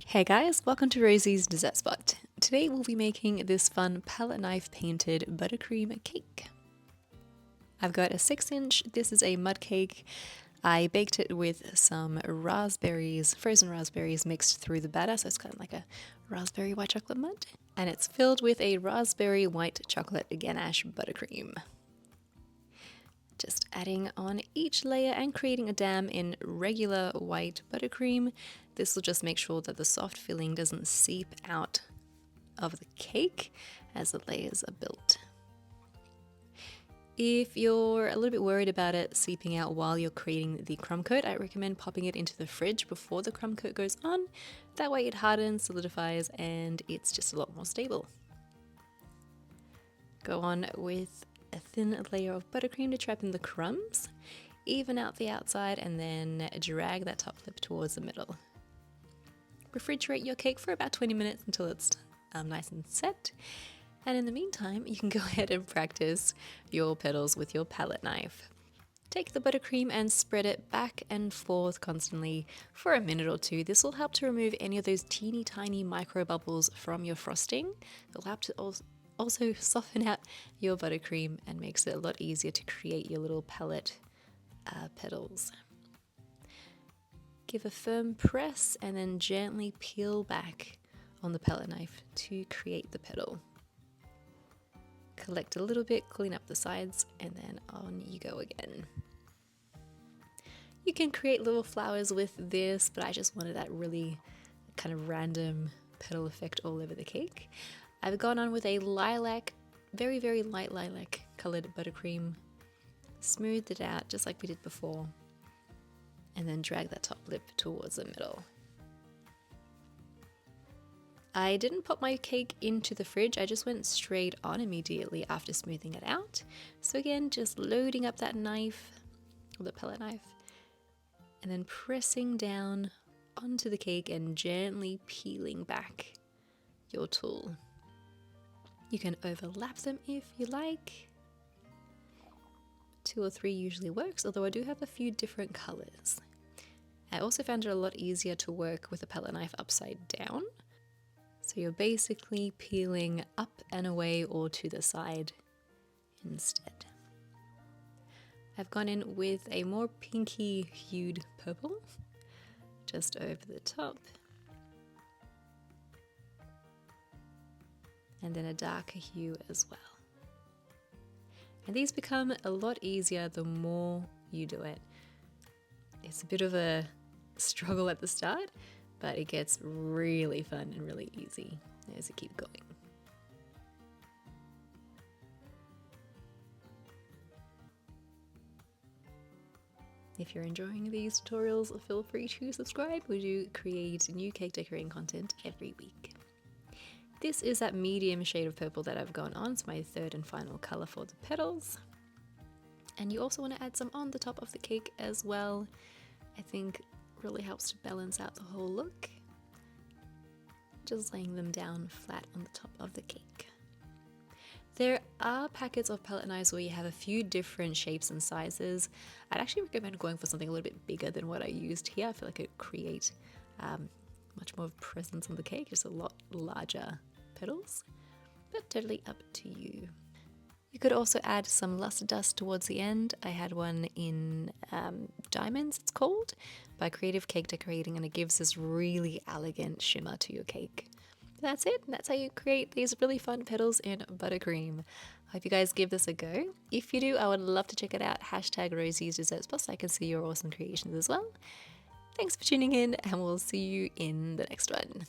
Hey guys, welcome to Rosie's Dessert Spot. Today we'll be making this fun palette knife painted buttercream cake. I've got a 6-inch, this is a mud cake. I baked it with some raspberries, frozen raspberries mixed through the batter, so it's kind of like a raspberry white chocolate mud. And it's filled with a raspberry white chocolate ganache buttercream. Just adding on each layer and creating a dam in regular white buttercream. This will just make sure that the soft filling doesn't seep out of the cake as the layers are built. If you're a little bit worried about it seeping out while you're creating the crumb coat, I recommend popping it into the fridge before the crumb coat goes on. That way it hardens, solidifies, and it's just a lot more stable. Go on with a thin layer of buttercream to trap in the crumbs, even out the outside, and then drag that top lip towards the middle. Refrigerate your cake for about 20 minutes until it's nice and set, and in the meantime you can go ahead and practice your petals with your palette knife. Take the buttercream and spread it back and forth constantly for a minute or two. This will help to remove any of those teeny tiny micro bubbles from your frosting. It'll help to also soften out your buttercream and makes it a lot easier to create your little palette petals. Give a firm press and then gently peel back on the palette knife to create the petal. Collect a little bit, clean up the sides, and then on you go again. You can create little flowers with this, but I just wanted that really kind of random petal effect all over the cake. I've gone on with a lilac, very, very light lilac colored buttercream, smoothed it out just like we did before, and then drag that top lip towards the middle. I didn't put my cake into the fridge, I just went straight on immediately after smoothing it out. So again, just loading up that knife, or the palette knife, and then pressing down onto the cake and gently peeling back your tool. You can overlap them if you like. 2 or 3 usually works, although I do have a few different colors. I also found it a lot easier to work with a palette knife upside down. So you're basically peeling up and away or to the side instead. I've gone in with a more pinky hued purple just over the top. And then a darker hue as well. And these become a lot easier the more you do it. It's a bit of a struggle at the start, but it gets really fun and really easy as you keep going. If you're enjoying these tutorials, feel free to subscribe. We do create new cake decorating content every week. This is that medium shade of purple that I've gone on, so my third and final color for the petals. And you also want to add some on the top of the cake as well. I think really helps to balance out the whole look. Just laying them down flat on the top of the cake. There are packets of palette knives where you have a few different shapes and sizes. I'd actually recommend going for something a little bit bigger than what I used here. I feel like it would create much more of presence on the cake, just a lot larger petals, but totally up to you. You could also add some luster dust towards the end. I had one in Diamonds, it's called, by Creative Cake Decorating, and it gives this really elegant shimmer to your cake. That's it. That's how you create these really fun petals in buttercream. I hope you guys give this a go. If you do, I would love to check it out. #Rosie's Dessert Spot so I can see your awesome creations as well. Thanks for tuning in, and we'll see you in the next one.